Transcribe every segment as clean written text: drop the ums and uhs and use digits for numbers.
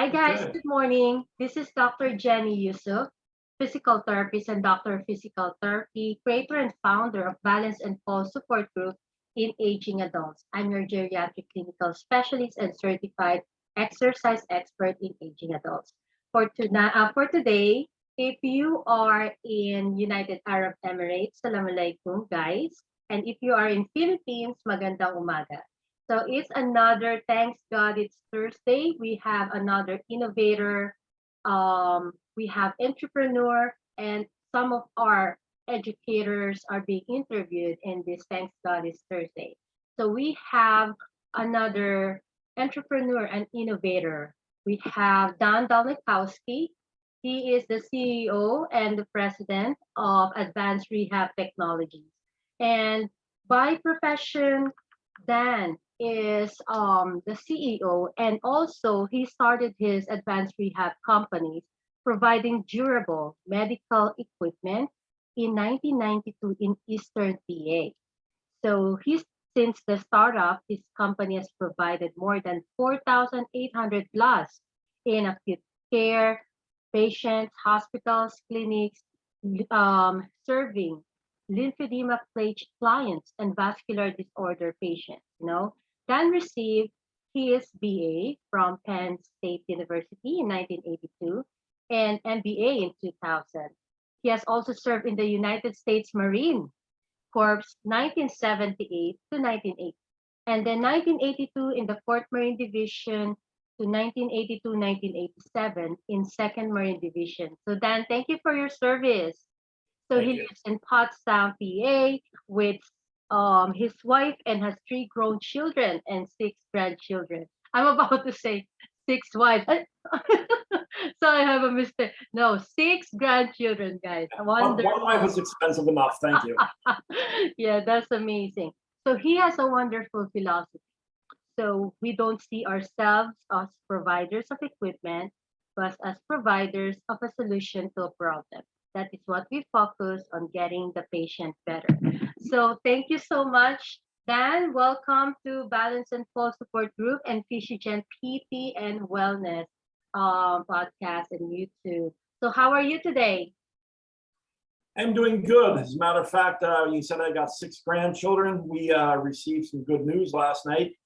Hi guys, Okay. good morning. This is Dr. Jenny Yusuf, physical therapist and doctor of physical therapy, creator and founder of Balance and Pulse Support Group in Aging Adults. I'm your geriatric clinical specialist and certified exercise expert in aging adults. For today, if you are in United Arab Emirates, Salam alaikum guys. And if you are in Philippines, magandang umaga. So it's another, thanks God, it's Thursday. We have another innovator, we have entrepreneur, and some of our educators are being interviewed in this Thanks God it's Thursday. So we have another entrepreneur and innovator. We have Dan Dulnikowski. He is the CEO and the president of Advance Rehab Technologies. And by profession, Dan is the CEO, and also he started his advanced rehab companies providing durable medical equipment in 1992 in Eastern PA. So he's since the startup, his company has provided more than 4,800 plus in acute care, patients, hospitals, clinics, serving lymphedema plague clients and vascular disorder patients. Dan received his BA from Penn State University in 1982 and MBA in 2000. He has also served in the United States Marine Corps 1978 to 1980, and then 1982 in the 4th Marine Division to 1982-1987 in 2nd Marine Division. So Dan, thank you for your service. So Thank he you. lives in Potsdam, PA, with his wife and has 3 grown children and 6 grandchildren. I'm about to say 6 wives. So I have a mistake. No, 6 grandchildren, guys. One life Wonderful. is expensive enough. Thank you. Yeah, that's amazing. So he has a wonderful philosophy. So we don't see ourselves as providers of equipment, but as providers of a solution to a problem. That is what we focus on, getting the patient better. So thank you so much, Dan. Welcome to Balance and Pulse Support Group and Fishigen PT and Wellness podcast and YouTube. So how are you today? I'm doing good. As a matter of fact, you said I got 6 grandchildren. We received some good news last night.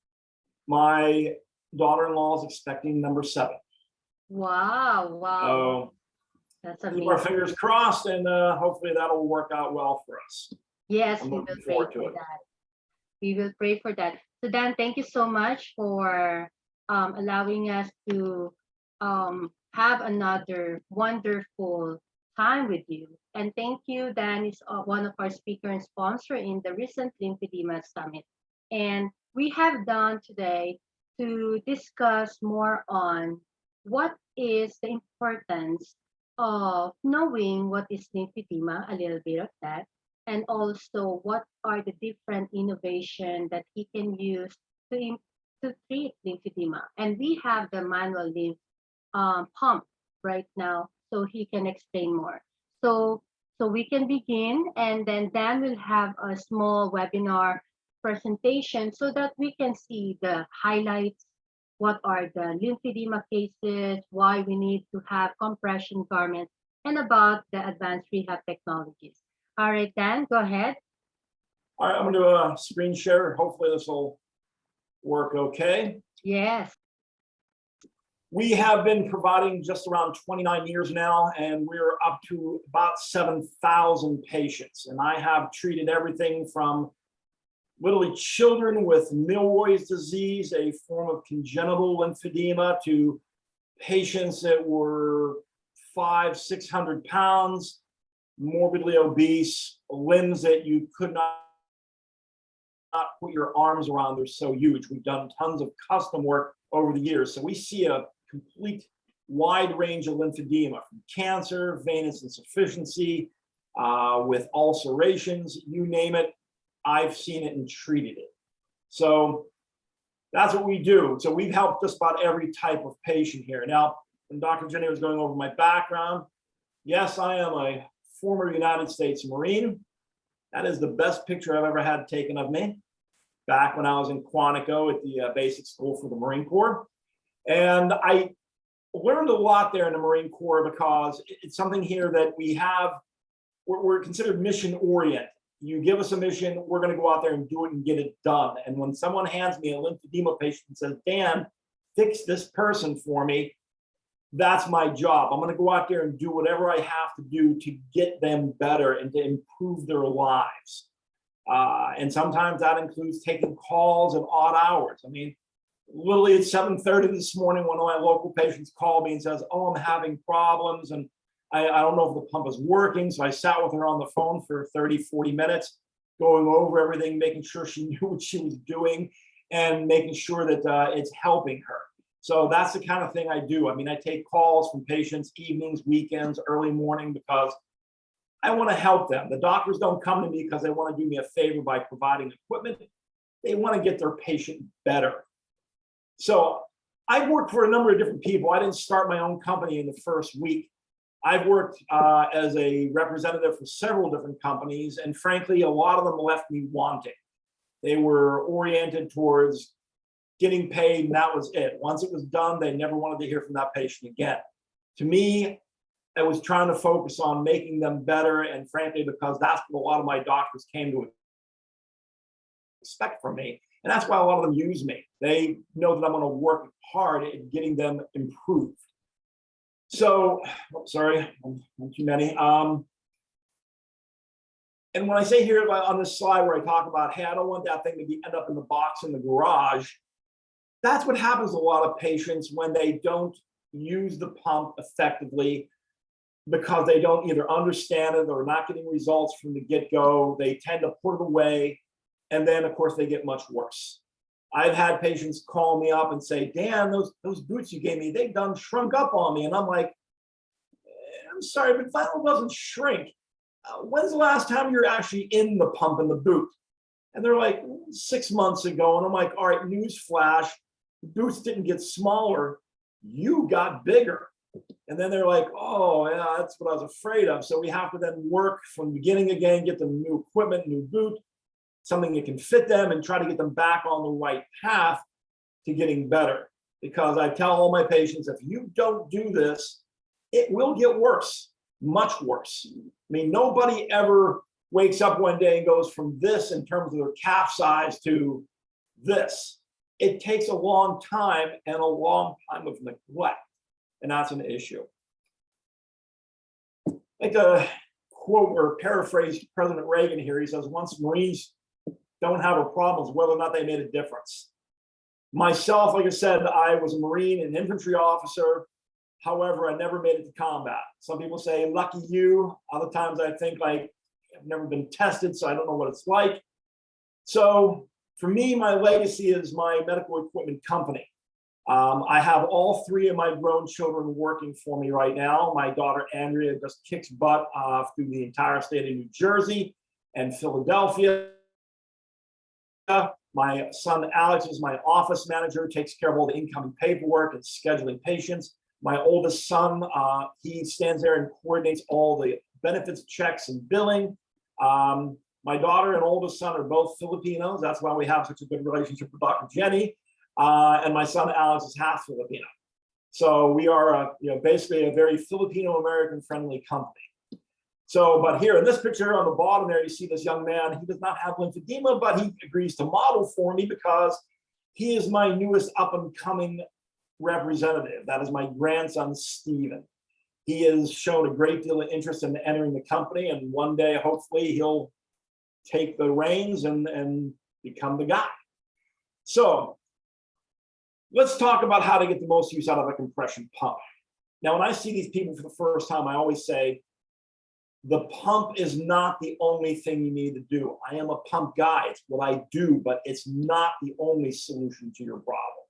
My daughter-in-law is expecting number 7. Wow, wow. So That's keep our amazing. fingers crossed, and hopefully that'll work out well for us. Yes, I'm we will looking pray forward to for it. that. We will pray for that. So Dan, thank you so much for allowing us to have another wonderful time with you. And thank you, Dan is one of our speaker and sponsor in the recent Lymphedema Summit. And we have done today to discuss more on what is the importance of knowing what is lymphedema, a little bit of that, and also what are the different innovation that he can use to treat lymphedema. And we have the manual lymph pump right now, so he can explain more. So we can begin, and then Dan will have a small webinar presentation so that we can see the highlights, what are the lymphedema cases, why we need to have compression garments, and about the advanced rehab technologies. All right, Dan, go ahead. All right, I'm going to do a screen share. Hopefully this will work okay. Yes. We have been providing just around 29 years now, and we're up to about 7,000 patients. And I have treated everything from literally children with Milroy's disease, a form of congenital lymphedema, to patients that were 500-600 pounds, morbidly obese, limbs that you could not put your arms around. They're so huge. We've done tons of custom work over the years. So we see a complete wide range of lymphedema, from cancer, venous insufficiency, with ulcerations, you name it. I've seen it and treated it. So that's what we do. So we've helped just about every type of patient here. Now, when Dr. Jenny was going over my background, yes, I am a former United States Marine. That is the best picture I've ever had taken of me, back when I was in Quantico at the basic school for the Marine Corps. And I learned a lot there in the Marine Corps because it's something here that we're considered mission oriented. You give us a mission, we're going to go out there and do it and get it done. And when someone hands me a lymphedema patient and says, Dan, fix this person for me, that's my job. I'm going to go out there and do whatever I have to do to get them better and to improve their lives. And sometimes that includes taking calls at odd hours. I mean, literally at 7:30 this morning, one of my local patients called me and says, oh, I'm having problems and I don't know if the pump is working. So I sat with her on the phone for 30, 40 minutes, going over everything, making sure she knew what she was doing and making sure that it's helping her. So that's the kind of thing I do. I mean, I take calls from patients evenings, weekends, early morning, because I want to help them. The doctors don't come to me because they want to do me a favor by providing equipment. They want to get their patient better. So I've worked for a number of different people. I didn't start my own company in the first week. I've worked as a representative for several different companies, and frankly, a lot of them left me wanting. They were oriented towards getting paid, and that was it. Once it was done, they never wanted to hear from that patient again. To me, I was trying to focus on making them better, and frankly, because that's what a lot of my doctors came to expect from me, and that's why a lot of them use me. They know that I'm going to work hard at getting them improved. So, sorry, not too many. And when I say here on this slide where I talk about, hey, I don't want that thing to end up in the box in the garage, that's what happens to a lot of patients when they don't use the pump effectively because they don't either understand it or not getting results from the get-go. They tend to put it away, and then, of course, they get much worse. I've had patients call me up and say, Dan, those boots you gave me, they've done shrunk up on me. And I'm like, I'm sorry, but vinyl doesn't shrink. When's the last time you're actually in the pump and the boot? And they're like, 6 months ago. And I'm like, all right, news flash, the boots didn't get smaller, you got bigger. And then they're like, oh, yeah, that's what I was afraid of. So we have to then work from the beginning again, get them new equipment, new boot, something that can fit them, and try to get them back on the right path to getting better. Because I tell all my patients, if you don't do this, it will get worse, much worse. I mean, nobody ever wakes up one day and goes from this in terms of their calf size to this. It takes a long time and a long time of neglect, and that's an issue. I'd like to quote or paraphrase President Reagan here. He says, once Marines don't have a problem is whether or not they made a difference. Myself, like I said, I was a Marine, an infantry officer. However, I never made it to combat. Some people say, lucky you. Other times I think like, I've never been tested, so I don't know what it's like. So for me, my legacy is my medical equipment company. I have all three of my grown children working for me right now. My daughter, Andrea, just kicks butt through the entire state of New Jersey and Philadelphia. My son, Alex, is my office manager, takes care of all the incoming paperwork and scheduling patients. My oldest son, he stands there and coordinates all the benefits checks and billing. My daughter and oldest son are both Filipinos. That's why we have such a good relationship with Dr. Jenny. And my son, Alex, is half Filipino. So we are, basically a very Filipino-American friendly company. So, but here in this picture on the bottom there, you see this young man. He does not have lymphedema, but he agrees to model for me because he is my newest up-and-coming representative. That is my grandson, Stephen. He has shown a great deal of interest in entering the company, and one day, hopefully, he'll take the reins and become the guy. So let's talk about how to get the most use out of a compression pump. Now, when I see these people for the first time, I always say, the pump is not the only thing you need to do. I am a pump guy. It's what I do, but it's not the only solution to your problem.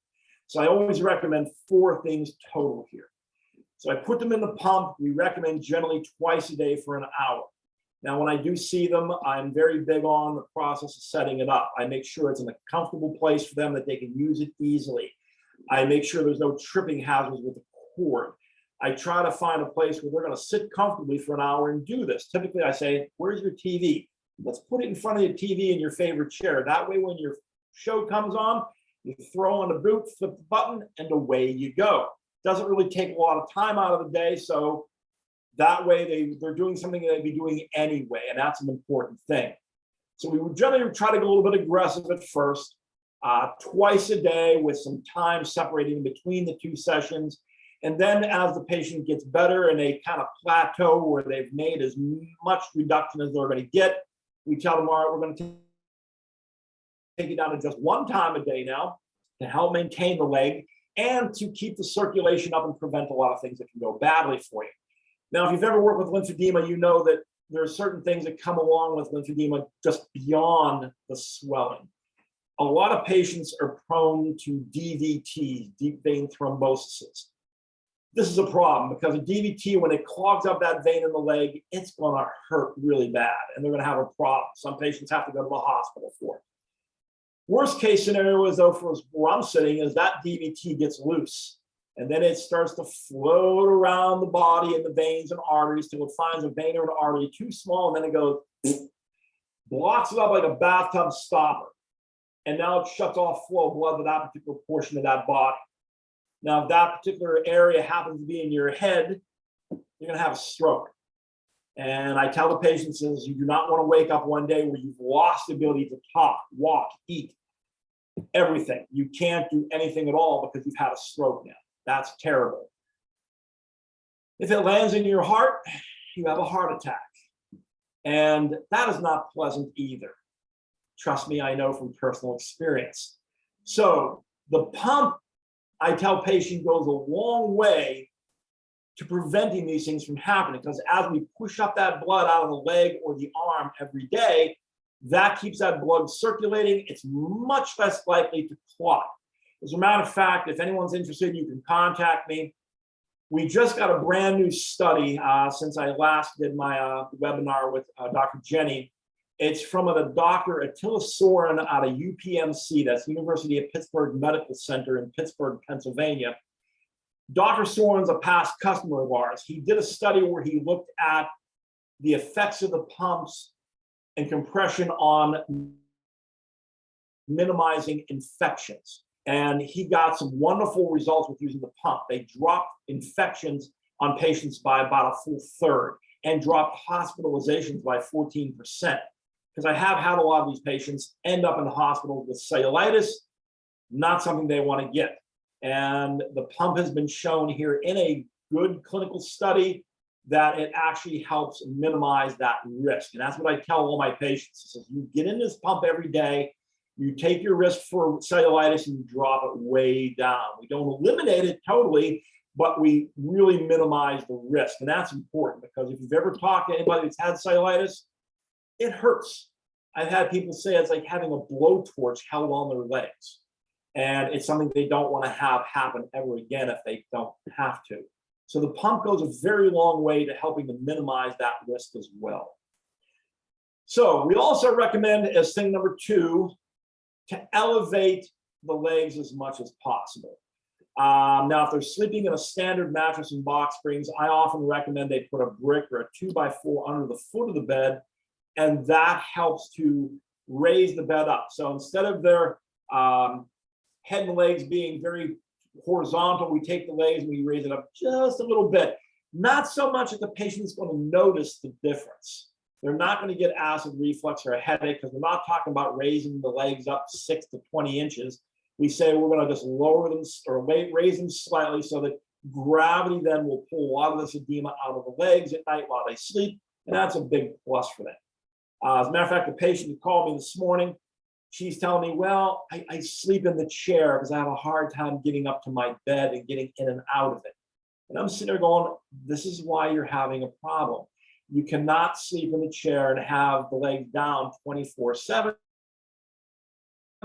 So I always recommend 4 things total here. So I put them in the pump. We recommend generally twice a day for an hour. Now, when I do see them, I'm very big on the process of setting it up. I make sure it's in a comfortable place for them that they can use it easily. I make sure there's no tripping hazards with the cord. I try to find a place where they're going to sit comfortably for an hour and do this. Typically, I say, where's your TV? Let's put it in front of your TV in your favorite chair. That way, when your show comes on, you throw on the boot, flip the button, and away you go. Doesn't really take a lot of time out of the day. So that way they're doing something they'd be doing anyway. And that's an important thing. So we would generally try to get a little bit aggressive at first, twice a day with some time separating between the two sessions. And then as the patient gets better and they kind of plateau where they've made as much reduction as they're going to get, we tell them, all right, we're going to take it down to just one time a day now to help maintain the leg and to keep the circulation up and prevent a lot of things that can go badly for you. Now, if you've ever worked with lymphedema, you know that there are certain things that come along with lymphedema just beyond the swelling. A lot of patients are prone to DVTs, deep vein thromboses. This is a problem because a DVT, when it clogs up that vein in the leg, it's going to hurt really bad and they're going to have a problem. Some patients have to go to the hospital for it. Worst case scenario is, though, for where I'm sitting, is that DVT gets loose and then it starts to float around the body and the veins and arteries till it finds a vein or an artery too small, and then it goes, blocks it up like a bathtub stopper. And now it shuts off flow of blood to that particular portion of that body. Now, if that particular area happens to be in your head, you're going to have a stroke. And I tell the patients is you do not want to wake up one day where you've lost the ability to talk, walk, eat, everything. You can't do anything at all because you've had a stroke now. That's terrible. If it lands in your heart, you have a heart attack. And that is not pleasant either. Trust me, I know from personal experience. So the pump, I tell patients, goes a long way to preventing these things from happening, because as we push up that blood out of the leg or the arm every day, that keeps that blood circulating. It's much less likely to clot. As a matter of fact, if anyone's interested, you can contact me. We just got a brand new study since I last did my webinar with Dr. Jenny. It's from a Dr. Attila Soren out of UPMC, that's University of Pittsburgh Medical Center in Pittsburgh, Pennsylvania. Dr. Soren's a past customer of ours. He did a study where he looked at the effects of the pumps and compression on minimizing infections. And he got some wonderful results with using the pump. They dropped infections on patients by about a full third and dropped hospitalizations by 14%. Because I have had a lot of these patients end up in the hospital with cellulitis, not something they want to get. And the pump has been shown here in a good clinical study that it actually helps minimize that risk. And that's what I tell all my patients. It says, you get in this pump every day, you take your risk for cellulitis and you drop it way down. We don't eliminate it totally, but we really minimize the risk. And that's important because if you've ever talked to anybody that's had cellulitis, it hurts. I've had people say it's like having a blowtorch held on their legs. And it's something they don't want to have happen ever again if they don't have to. So the pump goes a very long way to helping to minimize that risk as well. So we also recommend, as thing number 2, to elevate the legs as much as possible. Now, if they're sleeping in a standard mattress and box springs, I often recommend they put a brick or a 2x4 under the foot of the bed, and that helps to raise the bed up. So instead of their head and legs being very horizontal, we take the legs and we raise it up just a little bit. Not so much that the patient's going to notice the difference. They're not going to get acid reflux or a headache because we're not talking about raising the legs up 6 to 20 inches. We say we're going to just lower them or raise them slightly so that gravity then will pull a lot of this edema out of the legs at night while they sleep, and that's a big plus for them. As a matter of fact, the patient who called me this morning, she's telling me, well, I sleep in the chair because I have a hard time getting up to my bed and getting in and out of it. And I'm sitting there going, this is why you're having a problem. You cannot sleep in the chair and have the legs down 24/7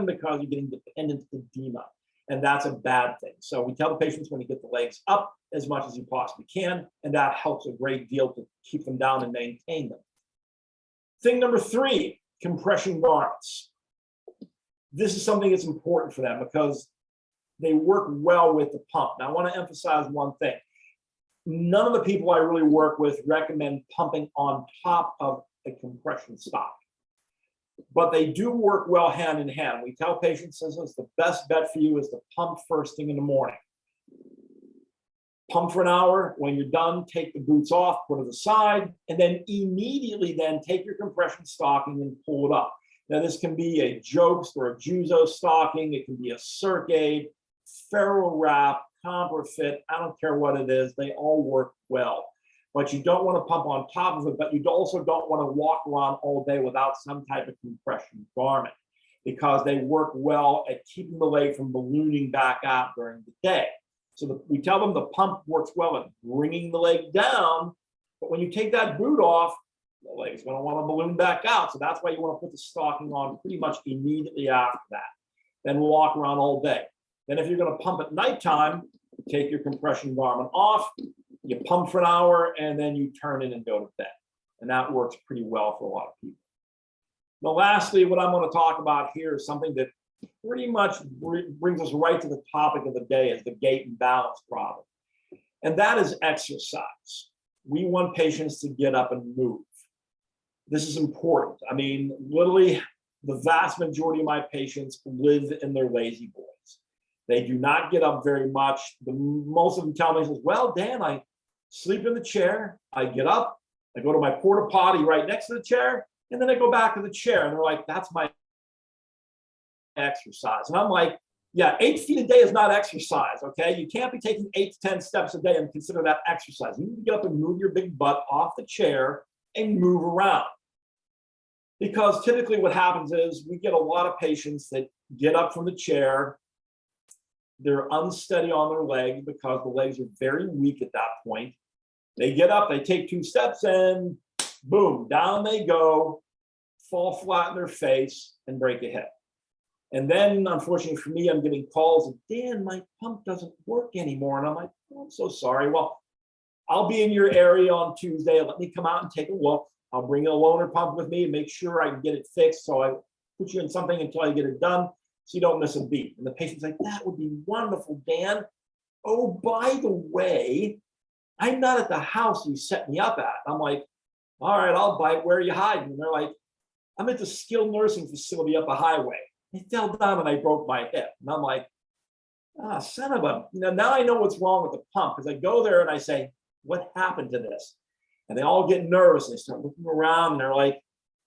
because you're getting dependent edema. And that's a bad thing. So we tell the patients when you get the legs up as much as you possibly can, and that helps a great deal to keep them down and maintain them. Thing number 3, compression garments. This is something that's important for them because they work well with the pump. Now, I want to emphasize one thing. None of the people I really work with recommend pumping on top of a compression stock, but they do work well hand in hand. We tell patients, the best bet for you is to pump first thing in the morning. Pump for an hour. When you're done, take the boots off, put it aside, and then immediately then take your compression stocking and pull it up. Now, this can be a Jobst or a Juzo stocking. It can be a Circade, Ferro Wrap, Comprafit. I don't care what it is. They all work well. But you don't want to pump on top of it, but you also don't want to walk around all day without some type of compression garment, because they work well at keeping the leg from ballooning back out during the day. So we tell them the pump works well at bringing the leg down, but when you take that boot off, the leg is going to want to balloon back out. So that's why you want to put the stocking on pretty much immediately after that. Then walk around all day. Then if you're going to pump at nighttime, take your compression garment off, you pump for an hour, and then you turn in and go to bed. And that works pretty well for a lot of people. Now, lastly, what I'm going to talk about here is something that pretty much brings us right to the topic of the day, is the gait and balance problem. And that is exercise. We want patients to get up and move. This is important. I mean, literally, the vast majority of my patients live in their lazy boys. They do not get up very much. Most of them tell me, well, Dan, I sleep in the chair, I get up, I go to my porta potty right next to the chair, and then I go back to the chair. And they're like, that's my exercise. And I'm like, yeah, 8 feet a day is not exercise, okay? You can't be taking 8 to 10 steps a day and consider that exercise. You need to get up and move your big butt off the chair and move around. Because typically what happens is we get a lot of patients that get up from the chair, they're unsteady on their leg because the legs are very weak at that point. They get up, they take 2 steps, and boom, down they go, fall flat in their face, and break a hip. And then, unfortunately for me, I'm getting calls of, Dan, my pump doesn't work anymore. And I'm like, oh, I'm so sorry. Well, I'll be in your area on Tuesday. Let me come out and take a look. I'll bring a loaner pump with me and make sure I can get it fixed. So I put you in something until I get it done, so you don't miss a beat. And the patient's like, that would be wonderful, Dan. Oh, by the way, I'm not at the house you set me up at. I'm like, all right, I'll bite. Where are you hiding? And they're like, I'm at the skilled nursing facility up a highway. I fell down and I broke my hip. And I'm like, son of a, now I know what's wrong with the pump, because I go there and I say, what happened to this? And they all get nervous and they start looking around and they're like,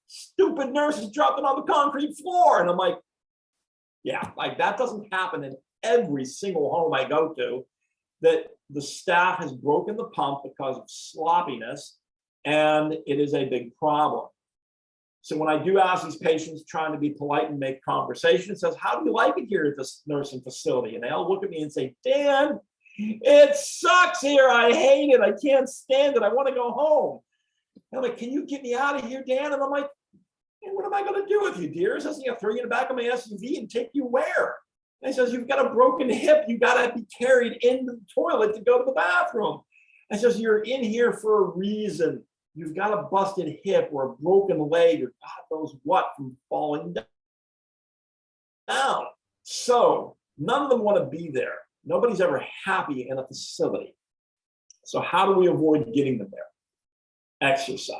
stupid nurses dropped it on the concrete floor. And I'm like, yeah, like that doesn't happen in every single home I go to, that the staff has broken the pump because of sloppiness, and it is a big problem. So when I do ask these patients, trying to be polite and make conversation, it says, how do you like it here at this nursing facility? And they all look at me and say, Dan, it sucks here. I hate it. I can't stand it. I want to go home. And I'm like, can you get me out of here, Dan? And I'm like, hey, what am I going to do with you, dear? He says, yeah, throw you in the back of my SUV and take you where? And he says, you've got a broken hip. You got to be carried into the toilet to go to the bathroom. I says, you're in here for a reason. You've got a busted hip or a broken leg or God knows what from falling down. So none of them want to be there. Nobody's ever happy in a facility. So how do we avoid getting them there? Exercise.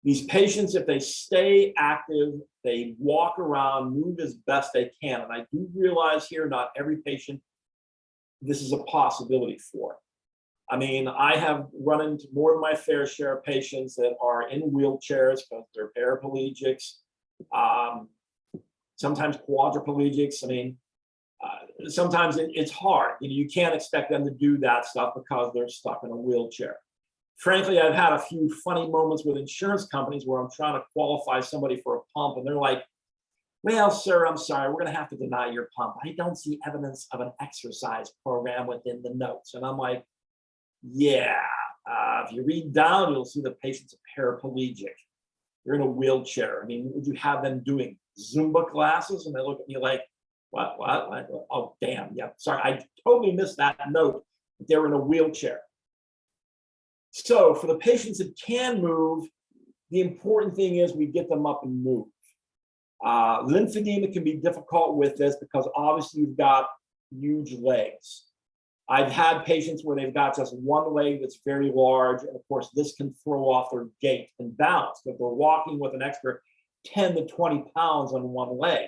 These patients, if they stay active, they walk around, move as best they can. And I do realize here, not every patient, this is a possibility for. I mean, I have run into more than my fair share of patients that are in wheelchairs because they're paraplegics, sometimes quadriplegics. I mean, sometimes it's hard. You can't expect them to do that stuff because they're stuck in a wheelchair. Frankly, I've had a few funny moments with insurance companies where I'm trying to qualify somebody for a pump, and they're like, well, sir, I'm sorry, we're going to have to deny your pump. I don't see evidence of an exercise program within the notes. And I'm like, yeah, if you read down, you'll see the patient's a paraplegic. They're in a wheelchair. I mean, would you have them doing Zumba classes? And they look at me like, what? Oh, damn. Yeah, sorry, I totally missed that note. They're in a wheelchair. So for the patients that can move, the important thing is we get them up and move. Lymphedema can be difficult with this because obviously you've got huge legs. I've had patients where they've got just one leg that's very large, and of course this can throw off their gait and balance if they're walking with an extra 10 to 20 pounds on one leg.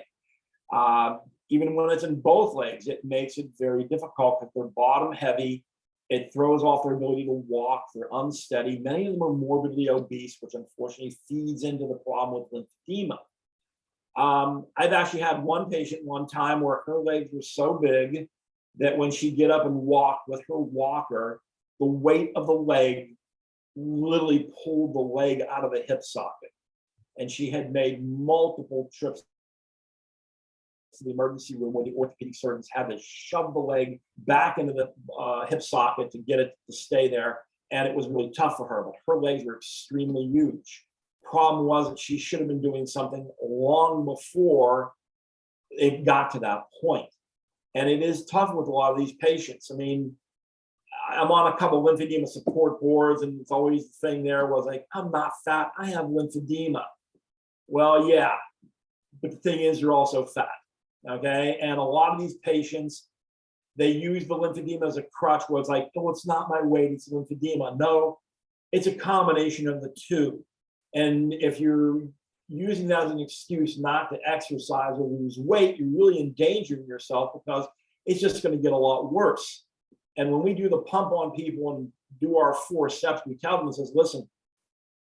Even when it's in both legs, it makes it very difficult because they're bottom heavy It throws off their ability to walk. They're unsteady. Many of them are morbidly obese, which unfortunately feeds into the problem with lymphedema. I've actually had one patient one time where her legs were so big that when she'd get up and walk with her walker, the weight of the leg literally pulled the leg out of the hip socket. And she had made multiple trips to the emergency room where the orthopedic surgeons had to shove the leg back into the hip socket to get it to stay there. And it was really tough for her, but her legs were extremely huge. Problem was that she should have been doing something long before it got to that point. And it is tough with a lot of these patients. I mean, I'm on a couple of lymphedema support boards, and it's always the thing there was like, I'm not fat, I have lymphedema. Well, yeah, but the thing is, you're also fat, okay? And a lot of these patients, they use the lymphedema as a crutch where it's like, oh, it's not my weight, it's lymphedema. No, it's a combination of the two. And if you're using that as an excuse not to exercise or lose weight, you're really endangering yourself because it's just going to get a lot worse. And when we do the pump on people and do our 4 steps, we tell them and says, listen,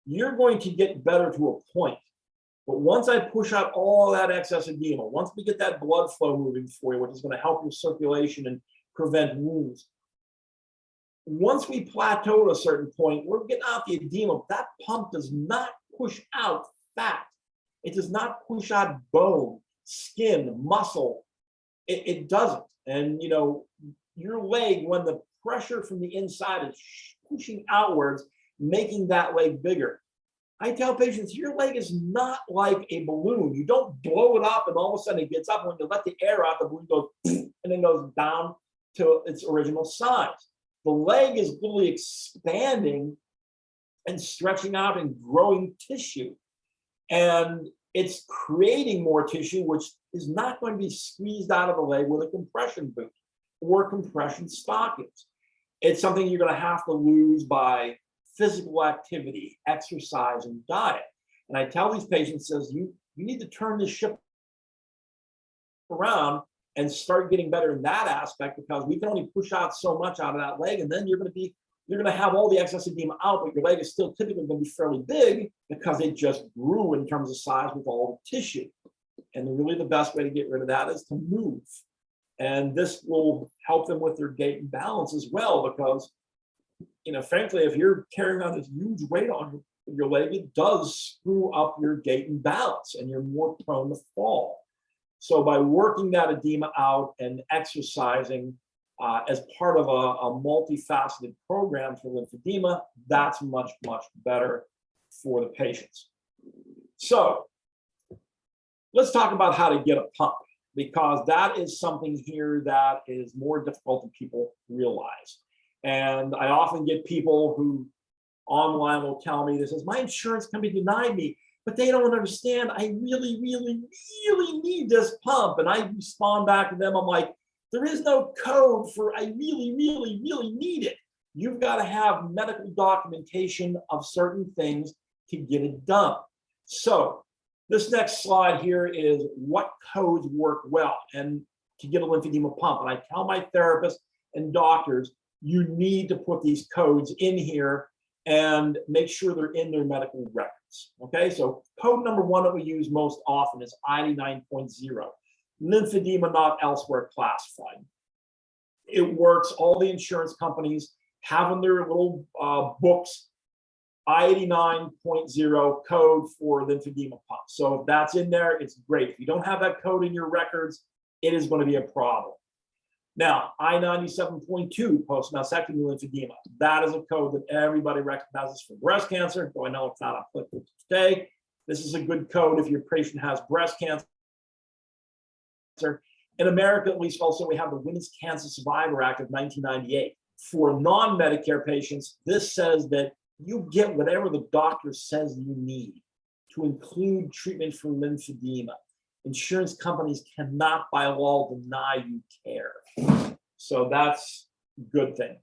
you're going to get better to a point. But once I push out all that excess edema, once we get that blood flow moving for you, which is going to help your circulation and prevent wounds, once we plateau at a certain point, we're getting out the edema. That pump does not push out fat. It does not push out bone, skin, muscle. It doesn't. And, you know, your leg, when the pressure from the inside is pushing outwards, making that leg bigger. I tell patients, your leg is not like a balloon. You don't blow it up and all of a sudden it gets up. When you let the air out, the balloon goes and then goes down to its original size. The leg is literally expanding and stretching out and growing tissue. And it's creating more tissue, which is not going to be squeezed out of the leg with a compression boot or compression stockings. It's something you're going to have to lose by physical activity, exercise, and diet. And I tell these patients, says, you need to turn this ship around and start getting better in that aspect, because we can only push out so much out of that leg, and then you're going to have all the excess edema out, but your leg is still typically going to be fairly big because it just grew in terms of size with all the tissue. And really the best way to get rid of that is to move. And this will help them with their gait and balance as well, because, you know, frankly, if you're carrying around this huge weight on your leg, it does screw up your gait and balance, and you're more prone to fall. So by working that edema out and exercising as part of a multifaceted program for lymphedema, that's much, much better for the patients. So let's talk about how to get a pump, because that is something here that is more difficult than people realize. And I often get people who online will tell me, this is, my insurance company denied me, but they don't understand. I really, really, really need this pump. And I respond back to them. I'm like, there is no code for I really, really, really need it. You've got to have medical documentation of certain things to get it done. So this next slide here is what codes work well and to get a lymphedema pump. And I tell my therapists and doctors, you need to put these codes in here and make sure they're in their medical records. Okay, so code number 1 that we use most often is I-89.0, lymphedema not elsewhere classified. It works. All the insurance companies have in their little books I-89.0 code for lymphedema pump. So if that's in there, it's great. If you don't have that code in your records, it is going to be a problem. Now, I-97.2 post-mastectomy lymphedema. That is a code that everybody recognizes for breast cancer, though I know it's not applicable today. This is a good code if your patient has breast cancer. In America, at least, also, we have the Women's Cancer Survivor Act of 1998. For non-Medicare patients, this says that you get whatever the doctor says you need to include treatment for lymphedema. Insurance companies cannot, by law, deny you care. So that's a good thing.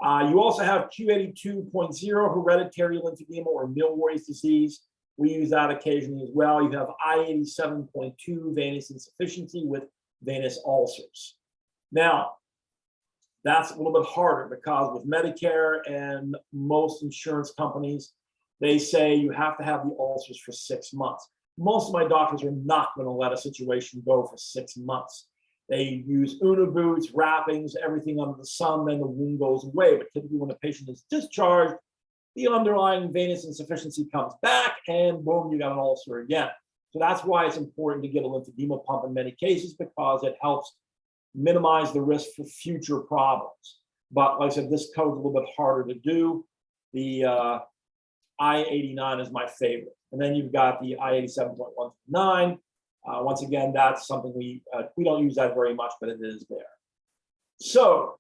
You also have Q82.0, hereditary lymphedema or Milroy's disease. We use that occasionally as well. You have I-87.2, venous insufficiency with venous ulcers. Now, That's a little bit harder because with Medicare and most insurance companies, they say you have to have the ulcers for 6 months. Most of my doctors are not going to let a situation go for 6 months. They use Una boots, wrappings, everything under the sun, then the wound goes away. But typically when a patient is discharged, the underlying venous insufficiency comes back and boom, you got an ulcer again. So that's why it's important to get a lymphedema pump in many cases, because it helps minimize the risk for future problems. But like I said, this code's a little bit harder to do. The I-89 is my favorite. And then you've got the I-87.129. Once again, that's something we don't use that very much, but it is there. So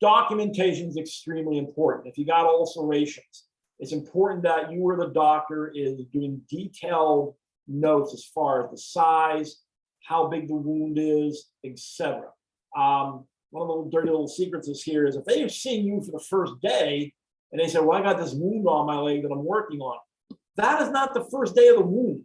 documentation is extremely important. If you got ulcerations, it's important that you or the doctor is doing detailed notes as far as the size, how big the wound is, etc. One of the little dirty little secrets is here is if they have seen you for the first day and they say, well, I got this wound on my leg that I'm working on, that is not the first day of the wound.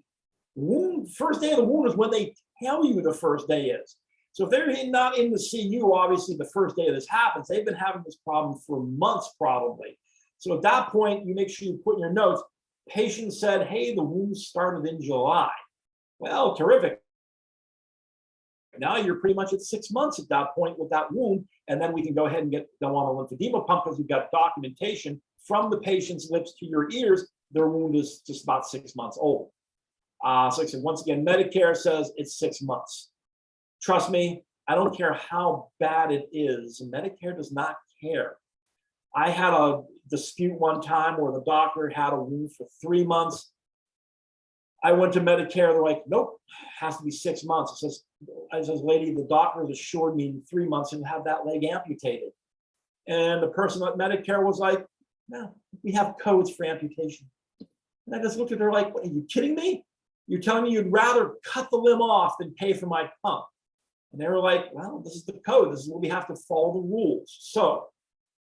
First day of the wound is when they tell you the first day is. So if they're not in to see you, obviously the first day this happens, they've been having this problem for months probably. So at that point, you make sure you put in your notes, patient said, hey, the wound started in July. Well, terrific. Now you're pretty much at 6 months at that point with that wound, and then we can go ahead and go on a lymphedema pump because we've got documentation from the patient's lips to your ears. Their wound is just about 6 months old. So like I said, once again, Medicare says it's 6 months. Trust me, I don't care how bad it is. Medicare does not care. I had a dispute one time where the doctor had a wound for 3 months. I went to Medicare. They're like, nope, has to be 6 months. I says, lady, the doctor has assured me in 3 months and have that leg amputated. And the person at Medicare was like, no, we have codes for amputation. And I just looked at her like, what, are you kidding me? You're telling me you'd rather cut the limb off than pay for my pump? And they were like, well, this is the code. This is what we have to follow the rules. So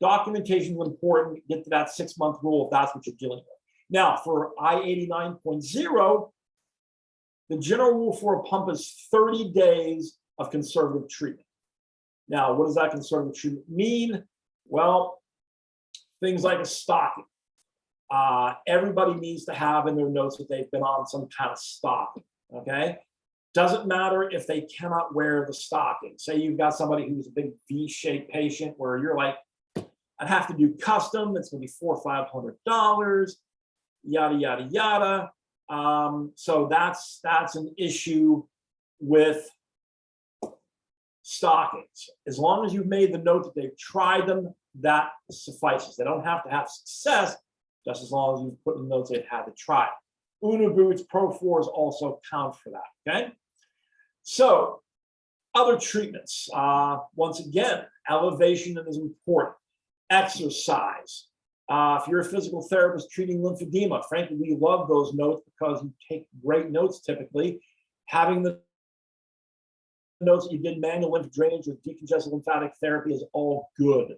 documentation is important. Get to that 6 month rule if that's what you're dealing with. Now, for I-89.0, the general rule for a pump is 30 days of conservative treatment. Now, what does that conservative treatment mean? Well, things like a stocking. Everybody needs to have in their notes that they've been on some kind of stocking, okay? Doesn't matter if they cannot wear the stocking. Say you've got somebody who's a big V-shaped patient where you're like, I'd have to do custom, it's gonna be $400 or $500, yada, yada, yada. So that's an issue with stockings. As long as you've made the note that they've tried them, that suffices. They don't have to have success, just as long as you've put in the notes they've had to try it. Una boots, Pro 4s also count for that, okay? So other treatments, once again, elevation is important. Exercise. If you're a physical therapist treating lymphedema, frankly, we love those notes because you take great notes typically. Having the notes that you did manual lymph drainage or decongestant lymphatic therapy is all good.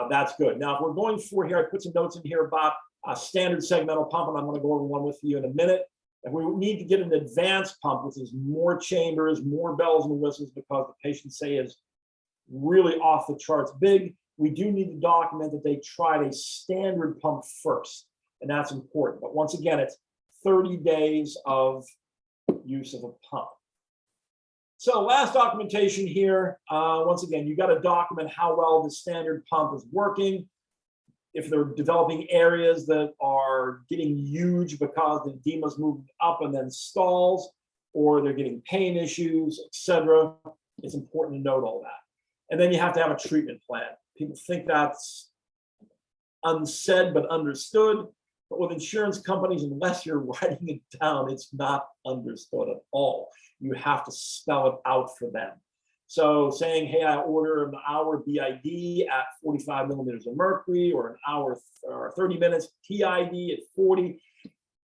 That's good. Now, if we're going for here, I put some notes in here about a standard segmental pump, and I'm going to go over one with you in a minute. If we need to get an advanced pump, which is more chambers, more bells and whistles, because the patient, say, is really off the charts big, we do need to document that they tried a standard pump first, and that's important. But once again, it's 30 days of use of a pump. So last documentation here, once again, you got to document how well the standard pump is working. If they're developing areas that are getting huge because the edema is moving up and then stalls, or they're getting pain issues, etc., it's important to note all that. And then you have to have a treatment plan. People think that's unsaid but understood, but with insurance companies, unless you're writing it down, it's not understood at all. You have to spell it out for them. So saying, hey, I order an hour BID at 45 millimeters of mercury, or an hour or 30 minutes TID at 40,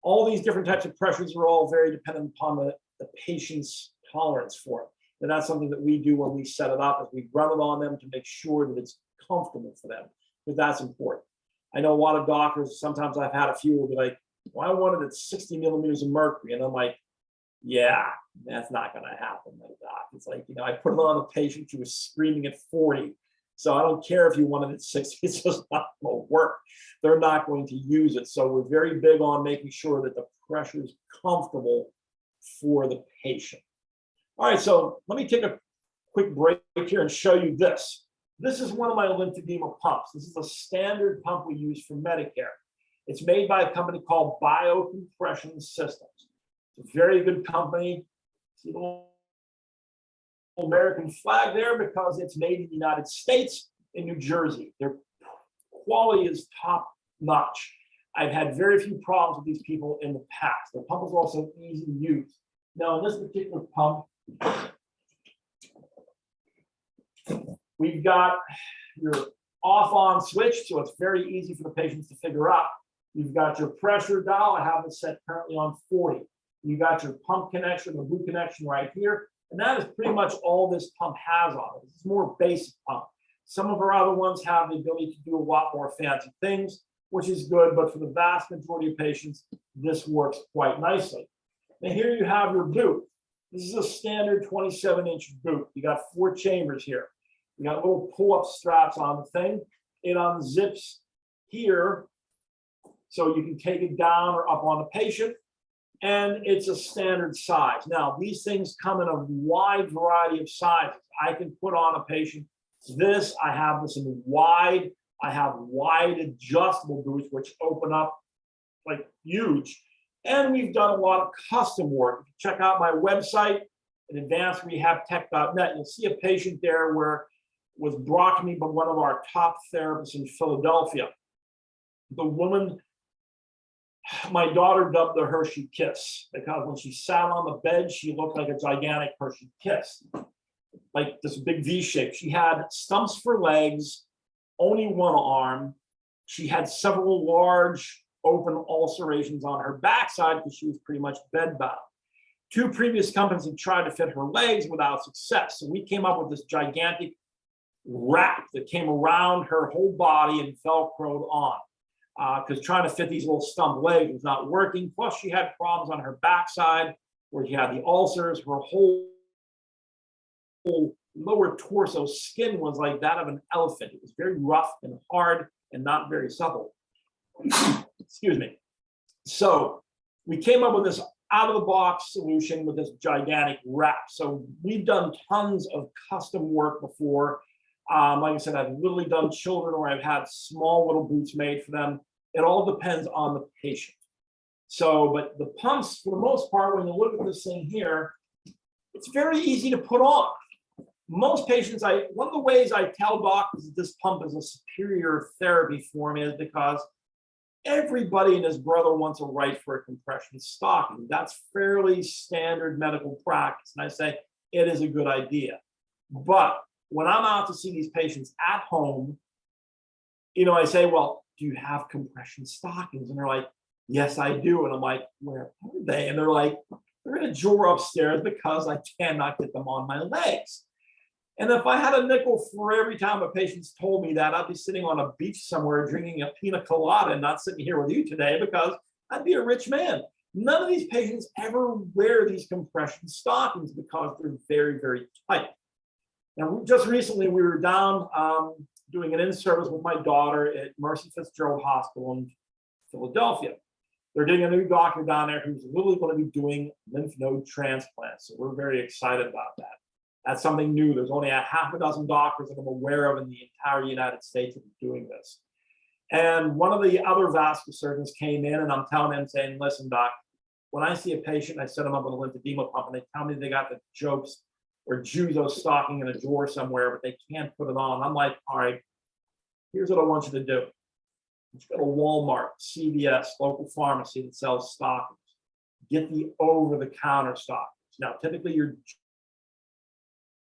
all these different types of pressures are all very dependent upon the patient's tolerance for it. And that's something that we do when we set it up, is we run it on them to make sure that it's comfortable for them, because that's important. I know a lot of doctors, sometimes I've had a few will be like, well, I want it at 60 millimeters of mercury. And I'm like, yeah, that's not going to happen, doc. It's like, I put it on a patient, she was screaming at 40. So I don't care if you want it at 60, it's just not going to work. They're not going to use it. So we're very big on making sure that the pressure is comfortable for the patient. All right, so let me take a quick break here and show you this. This is one of my lymphedema pumps. This is a standard pump we use for Medicare. It's made by a company called Compression Systems. It's a very good company. See the little American flag there because it's made in the United States in New Jersey. Their quality is top notch. I've had very few problems with these people in the past. The pump is also easy to use. Now, in this particular pump, we've got your off-on switch, so it's very easy for the patients to figure out. You've got your pressure dial. I have it set currently on 40. You got your pump connection, the boot connection right here. And that is pretty much all this pump has on it. It's more basic pump. Some of our other ones have the ability to do a lot more fancy things, which is good, but for the vast majority of patients, this works quite nicely. And here you have your boot. This is a standard 27-inch boot. You got 4 chambers here. You got little pull-up straps on the thing. It unzips here, so you can take it down or up on the patient. And it's a standard size. Now, these things come in a wide variety of sizes. I can put on a patient this. I have this in wide. I have wide adjustable boots, which open up like huge. And we've done a lot of custom work. If you check out my website at advancerehabtech.net, you'll see a patient there where was brought to me by one of our top therapists in Philadelphia. The woman, my daughter dubbed the Hershey Kiss because when she sat on the bed, she looked like a gigantic Hershey Kiss, like this big V shape. She had stumps for legs, only one arm. She had several large open ulcerations on her backside because she was pretty much bedbound. 2 previous companies had tried to fit her legs without success. So we came up with this gigantic wrap that came around her whole body and velcroed on. Because trying to fit these little stump legs was not working. Plus, she had problems on her backside where she had the ulcers. Her whole lower torso skin was like that of an elephant. It was very rough and hard and not very supple. Excuse me. So we came up with this out-of-the-box solution with this gigantic wrap. So we've done tons of custom work before. Like I said, I've literally done children where I've had small little boots made for them. It all depends on the patient. So, but the pumps, for the most part, when you look at this thing here, it's very easy to put on. Most patients, one of the ways I tell doctors that this pump is a superior therapy for me is because everybody and his brother wants a right for a compression stocking. That's fairly standard medical practice. And I say it is a good idea. But when I'm out to see these patients at home, I say, well, do you have compression stockings? And they're like, yes, I do. And I'm like, where are they? And they're like, they're in a drawer upstairs because I cannot get them on my legs. And if I had a nickel for every time a patient's told me that, I'd be sitting on a beach somewhere drinking a pina colada and not sitting here with you today because I'd be a rich man. None of these patients ever wear these compression stockings because they're very, very tight. Now, just recently, we were down doing an in-service with my daughter at Mercy Fitzgerald Hospital in Philadelphia. They're getting a new doctor down there who's literally going to be doing lymph node transplants. So we're very excited about that. That's something new. There's only a half a dozen doctors that I'm aware of in the entire United States that are doing this. And one of the other vascular surgeons came in and I'm telling him, saying, listen, doc, when I see a patient, I set them up with a lymphedema pump and they tell me they got the jokes or Juzo stocking in a drawer somewhere, but they can't put it on. I'm like, all right, here's what I want you to do. You go to Walmart, CVS, local pharmacy that sells stockings. Get the over-the-counter stockings. Now, typically your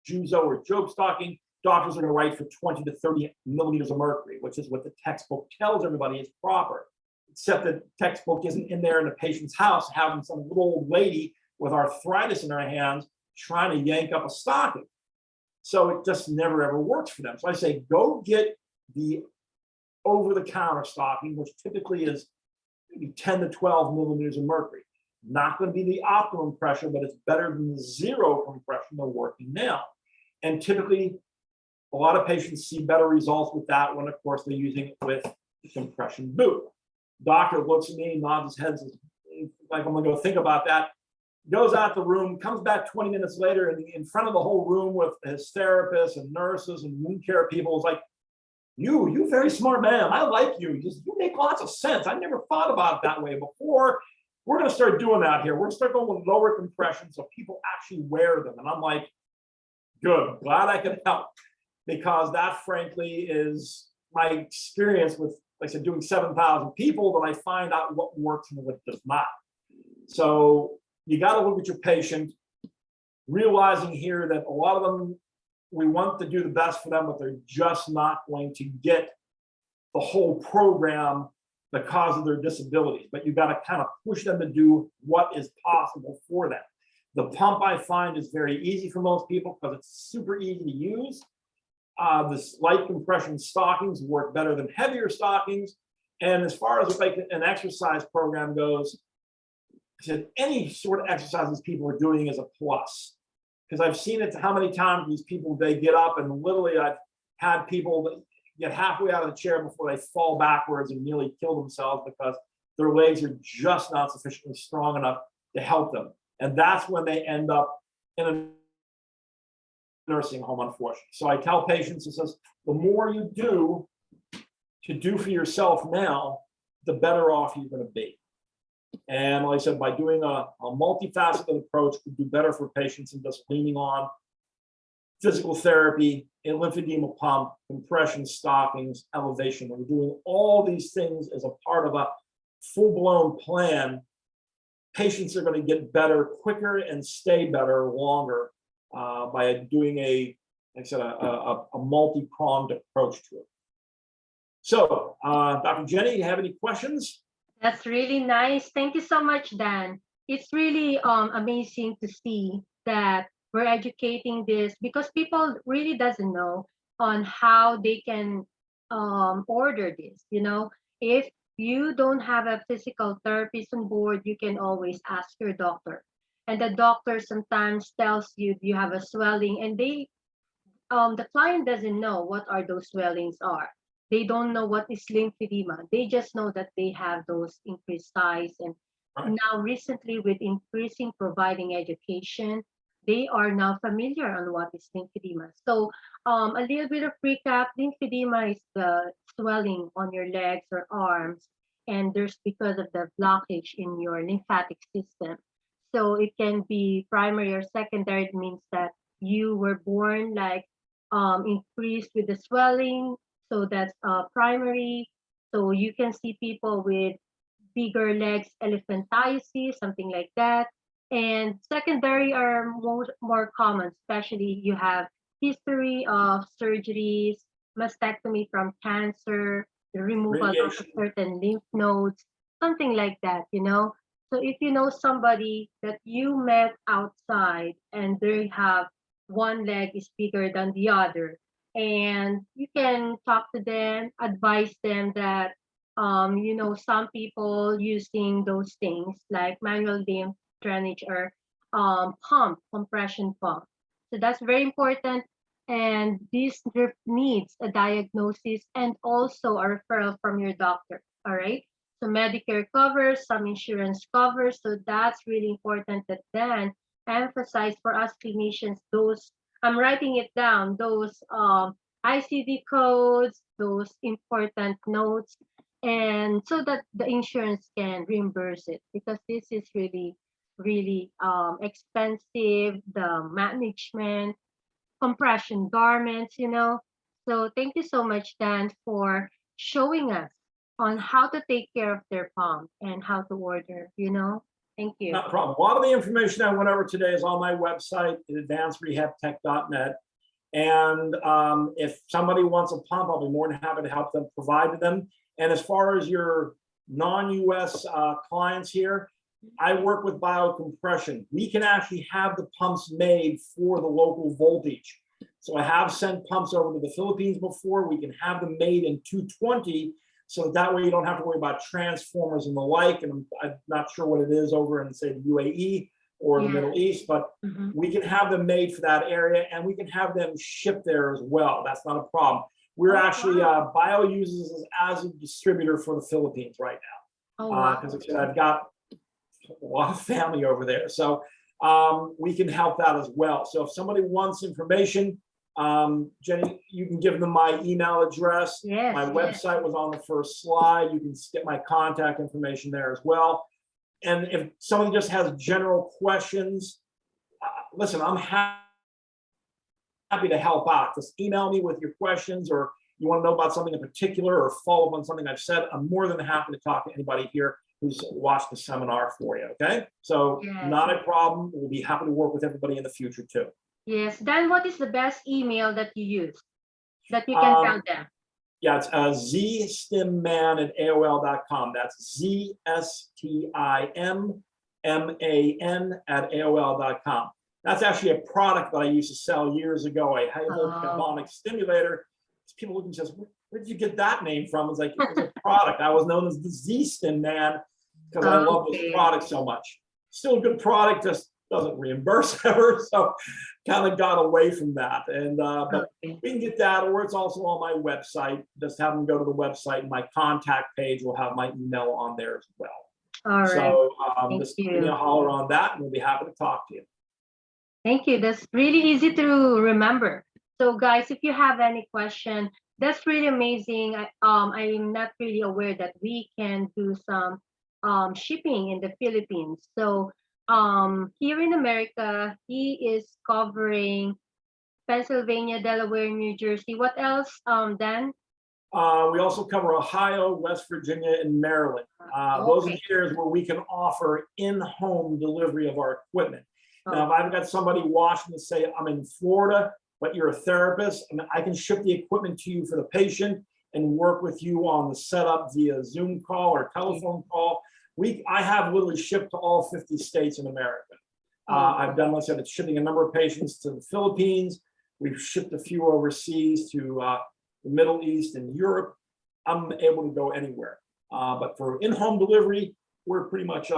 Juzo or joke stocking, doctors are going to write for 20 to 30 millimeters of mercury, which is what the textbook tells everybody is proper. Except that the textbook isn't in there in the patient's house having some little old lady with arthritis in her hands trying to yank up a stocking. So it just never ever works for them. So I say, go get the over-the-counter stocking, which typically is maybe 10 to 12 millimeters of mercury. Not going to be the optimum pressure, but it's better than the zero compression they're working now. And typically, a lot of patients see better results with that when, of course, they're using it with the compression boot. Doctor looks at me, nods his head, says, like, I'm gonna go think about that. Goes out the room, comes back 20 minutes later, and in front of the whole room with his therapists and nurses and wound care people, is like, you very smart man. I like you. You make lots of sense. I never thought about it that way before. We're going to start doing that here. We're going to start going with lower compression so people actually wear them. And I'm like, good, glad I could help, because that, frankly, is my experience with, like I said, doing 7,000 people, that I find out what works and what does not. So you got to look at your patient, realizing here that a lot of them, we want to do the best for them, but they're just not going to get the whole program because of their disabilities. But you got to kind of push them to do what is possible for them. The pump, I find, is very easy for most people because it's super easy to use. This light compression stockings work better than heavier stockings. And as far as like an exercise program goes, I said any sort of exercises people are doing is a plus. Because I've seen it how many times these people, they get up and literally I've had people get halfway out of the chair before they fall backwards and nearly kill themselves because their legs are just not sufficiently strong enough to help them. And that's when they end up in a nursing home, unfortunately. So I tell patients, it says, the more you do for yourself now, the better off you're going to be. And like I said, by doing a multifaceted approach, we do better for patients than just leaning on physical therapy, a lymphedema pump, compression stockings, elevation. When we're doing all these things as a part of a full-blown plan, patients are going to get better quicker and stay better longer by doing like I said, a multi-pronged approach to it. So, Dr. Jenny, do you have any questions? That's really nice. Thank you so much, Dan. It's really amazing to see that we're educating this, because people really doesn't know on how they can order this. If you don't have a physical therapist on board, you can always ask your doctor. And the doctor sometimes tells you you have a swelling, and the client doesn't know what are those swellings are. They don't know what is lymphedema. They just know that they have those increased size. And now recently, with increasing providing education, they are now familiar on what is lymphedema. So a little bit of recap: lymphedema is the swelling on your legs or arms, and there's because of the blockage in your lymphatic system. So it can be primary or secondary. It means that you were born like increased with the swelling. So that's primary. So you can see people with bigger legs, elephantiasis, something like that. And secondary are more common, especially you have history of surgeries, mastectomy from cancer, the removal of certain lymph nodes, something like that. So if you know somebody that you met outside and they have one leg is bigger than the other, and you can talk to them, advise them that some people using those things like manual lymph drainage or pump, compression pump. So that's very important. And this needs a diagnosis and also a referral from your doctor. All right. So Medicare covers, some insurance covers. So that's really important that then emphasize for us clinicians those. I'm writing it down, those ICD codes, those important notes, and so that the insurance can reimburse it, because this is really, really expensive, the management, compression garments. So thank you so much, Dan, for showing us on how to take care of their pump and how to order. Thank you. Not a problem. A lot of the information I went over today is on my website at advancerehabtech.net. And if somebody wants a pump, I'll be more than happy to help them provide to them. And as far as your non-US clients here, I work with biocompression. We can actually have the pumps made for the local voltage. So I have sent pumps over to the Philippines before. We can have them made in 220. So that way you don't have to worry about transformers and the like. And I'm not sure what it is over in, say, the UAE, or the Yeah. Middle East, but we can have them made for that area, and we can have them shipped there as well. That's not a problem. We're actually, Bio uses us as a distributor for the Philippines right now. Oh, wow. Because I've got a lot of family over there. So we can help that as well. So if somebody wants information, Jenny, you can give them my email address. Yes, My yes. website was on the first slide. You can get my contact information there as well. And if somebody just has general questions, listen, I'm happy to help out. Just email me with your questions, or you want to know about something in particular or follow up on something I've said. I'm more than happy to talk to anybody here who's watched the seminar for you. Okay. So Yes. not a problem. We'll be happy to work with everybody in the future too. Yes. Dan, what is the best email that you use that you can tell them? Yeah, it's zstimman@aol.com. That's ZSTIMMAN@aol.com. That's actually a product that I used to sell years ago. I had a little mnemonic stimulator. People look and says, where did you get that name from? It's like, it was a product. I was known as the Z-Stim Man because I love this product so much. Still a good product, just doesn't reimburse ever. So kind of got away from that. And but we can get that, or it's also on my website. Just have them go to the website, and my contact page will have my email on there as well. All right. So Thank just give me a you. holler on that, and we'll be happy to talk to you. Thank you. That's really easy to remember. So guys, if you have any question, that's really amazing. I'm not really aware that we can do some shipping in the Philippines. So here in America, he is covering Pennsylvania, Delaware, New Jersey. What else, Dan? We also cover Ohio, West Virginia, and Maryland. Those are the areas where we can offer in-home delivery of our equipment. Now, if I've got somebody watching to say, I'm in Florida, but you're a therapist, and I can ship the equipment to you for the patient and work with you on the setup via Zoom call or telephone call. I have literally shipped to all 50 states in America. I've done, like I said, it's shipping a number of patients to the Philippines. We've shipped a few overseas to the Middle East and Europe. I'm able to go anywhere. But for in-home delivery, we're pretty much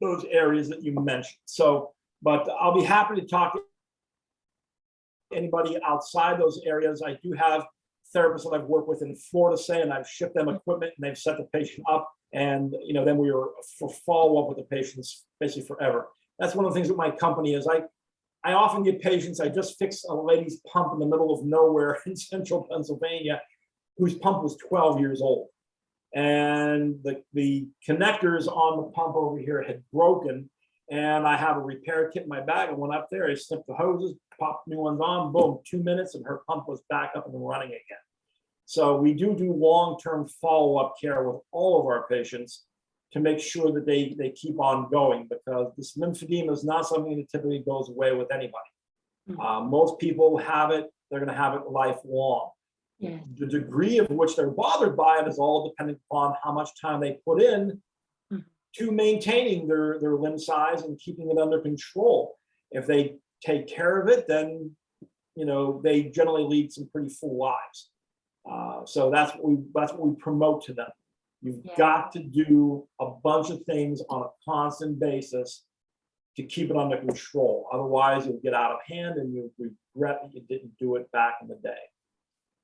those areas that you mentioned. So, but I'll be happy to talk to anybody outside those areas. I do have therapists that I've worked with in Florida, say, and I've shipped them equipment, and they've set the patient up, and then we were for follow-up with the patients basically forever. That's one of the things with my company is I often get patients. I just fixed a lady's pump in the middle of nowhere in central Pennsylvania, whose pump was 12 years old. And the connectors on the pump over here had broken, and I have a repair kit in my bag. I went up there, I snipped the hoses, popped new ones on, boom, 2 minutes, and her pump was back up and running again. So we do long-term follow-up care with all of our patients to make sure that they keep on going, because this lymphedema is not something that typically goes away with anybody. Most people have it, they're going to have it lifelong. Yeah. The degree of which they're bothered by it is all dependent upon how much time they put in to maintaining their limb size and keeping it under control. If they take care of it, then they generally lead some pretty full lives. So that's what we promote to them. You've got to do a bunch of things on a constant basis to keep it under control. Otherwise, you'll get out of hand and you'll regret that you didn't do it back in the day.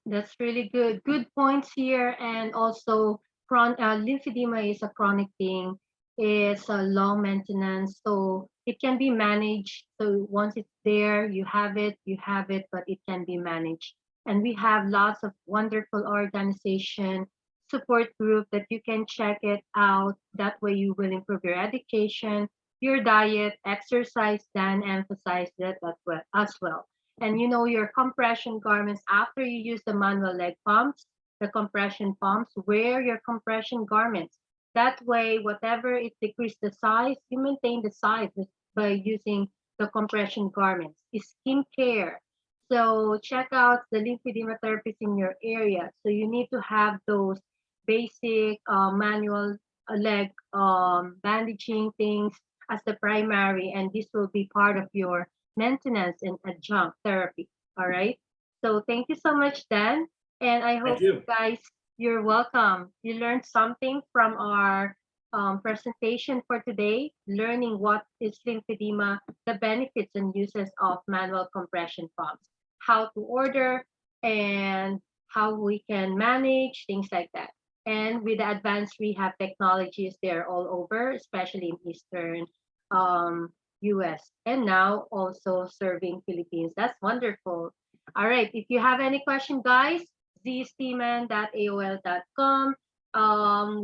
That's really good. Good points here. And also, lymphedema is a chronic thing. It's a long maintenance, so it can be managed. So once it's there, you have it, but it can be managed. And we have lots of wonderful organization support group that you can check it out. That way you will improve your education, your diet, exercise. Dan emphasized that as well. And your compression garments, after you use the manual leg pumps, the compression pumps, wear your compression garments. That way, whatever it decrease the size, you maintain the size by using the compression garments. Skincare. So check out the lymphedema therapies in your area. So you need to have those basic manual leg bandaging things as the primary, and this will be part of your maintenance and adjunct therapy. All right. So thank you so much, Dan. And I hope you guys, you're welcome. You learned something from our presentation for today, learning what is lymphedema, the benefits and uses of manual compression pumps, how to order, and how we can manage, things like that. And with the advanced rehab technologies, they're all over, especially in Eastern US. And now also serving Philippines. That's wonderful. All right. If you have any question, guys, zsteeman.aol.com.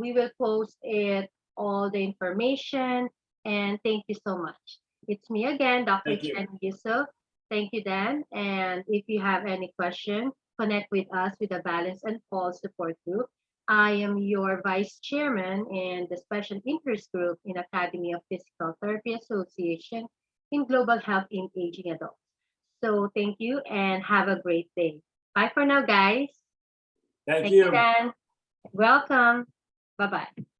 We will post it, all the information. And thank you so much. It's me again, Dr. Thank you. Chen Yusuf. Thank you, Dan. And if you have any question, connect with us with the Balance and Pulse Support Group. I am your Vice Chairman in the Special Interest Group in Academy of Physical Therapy Association in Global Health in Aging Adults. So thank you and have a great day. Bye for now, guys. Thank You, you. Dan. Welcome. Bye-bye.